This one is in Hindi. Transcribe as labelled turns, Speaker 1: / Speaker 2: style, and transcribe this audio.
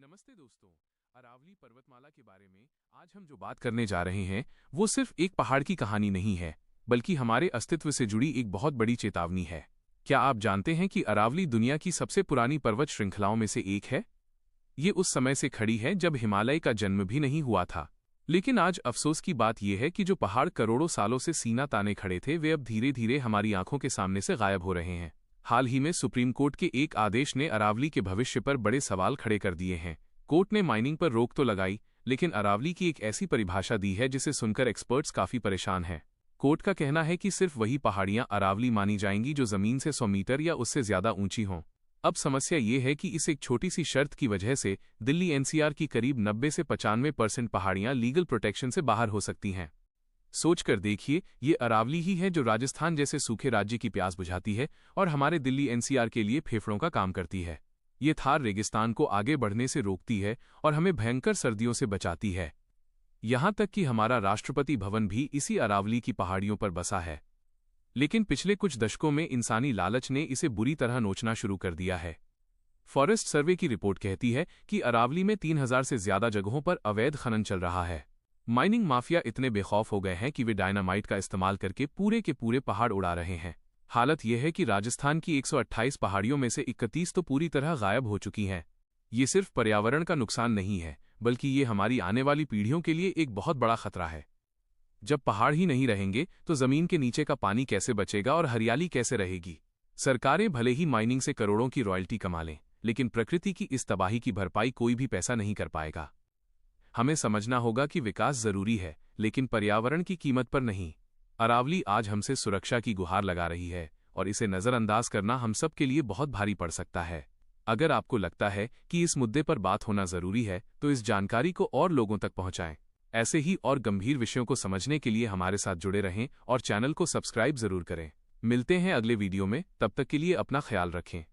Speaker 1: नमस्ते दोस्तों, अरावली पर्वतमाला के बारे में आज हम जो बात करने जा रहे हैं वो सिर्फ एक पहाड़ की कहानी नहीं है, बल्कि हमारे अस्तित्व से जुड़ी एक बहुत बड़ी चेतावनी है। क्या आप जानते हैं कि अरावली दुनिया की सबसे पुरानी पर्वत श्रृंखलाओं में से एक है? ये उस समय से खड़ी है जब हिमालय का जन्म भी नहीं हुआ था। लेकिन आज अफसोस की बात यह है कि जो पहाड़ करोड़ों सालों से सीना ताने खड़े थे, वे अब धीरे धीरे हमारी आंखों के सामने से गायब हो रहे हैं। हाल ही में सुप्रीम कोर्ट के एक आदेश ने अरावली के भविष्य पर बड़े सवाल खड़े कर दिए हैं। कोर्ट ने माइनिंग पर रोक तो लगाई, लेकिन अरावली की एक ऐसी परिभाषा दी है जिसे सुनकर एक्सपर्ट्स काफी परेशान हैं। कोर्ट का कहना है कि सिर्फ वही पहाड़ियां अरावली मानी जाएंगी जो जमीन से 100 मीटर या उससे ज्यादा ऊंची हों। अब समस्या ये है कि इस एक छोटी सी शर्त की वजह से दिल्ली एनसीआर की करीब 90 से 95% पहाड़ियां लीगल प्रोटेक्शन से बाहर हो सकती हैं। सोचकर देखिए, ये अरावली ही है जो राजस्थान जैसे सूखे राज्य की प्यास बुझाती है और हमारे दिल्ली एनसीआर के लिए फेफड़ों का काम करती है। ये थार रेगिस्तान को आगे बढ़ने से रोकती है और हमें भयंकर सर्दियों से बचाती है। यहां तक कि हमारा राष्ट्रपति भवन भी इसी अरावली की पहाड़ियों पर बसा है। लेकिन पिछले कुछ दशकों में इंसानी लालच ने इसे बुरी तरह नोचना शुरू कर दिया है। फॉरेस्ट सर्वे की रिपोर्ट कहती है कि अरावली में 3000 से ज्यादा जगहों पर अवैध खनन चल रहा है। माइनिंग माफिया इतने बेखौफ हो गए हैं कि वे डायनामाइट का इस्तेमाल करके पूरे के पूरे पहाड़ उड़ा रहे हैं। हालत यह है कि राजस्थान की 128 पहाड़ियों में से 31 तो पूरी तरह गायब हो चुकी हैं। ये सिर्फ पर्यावरण का नुकसान नहीं है, बल्कि ये हमारी आने वाली पीढ़ियों के लिए एक बहुत बड़ा खतरा है। जब पहाड़ ही नहीं रहेंगे तो जमीन के नीचे का पानी कैसे बचेगा और हरियाली कैसे रहेगी? सरकारें भले ही माइनिंग से करोड़ों की रॉयल्टी कमा लें, लेकिन प्रकृति की इस तबाही की भरपाई कोई भी पैसा नहीं कर पाएगा। हमें समझना होगा कि विकास जरूरी है, लेकिन पर्यावरण की कीमत पर नहीं। अरावली आज हमसे सुरक्षा की गुहार लगा रही है और इसे नजरअंदाज करना हम सब के लिए बहुत भारी पड़ सकता है। अगर आपको लगता है कि इस मुद्दे पर बात होना जरूरी है, तो इस जानकारी को और लोगों तक पहुंचाएं। ऐसे ही और गंभीर विषयों को समझने के लिए हमारे साथ जुड़े रहें और चैनल को सब्सक्राइब जरूर करें। मिलते हैं अगले वीडियो में, तब तक के लिए अपना ख्याल रखें।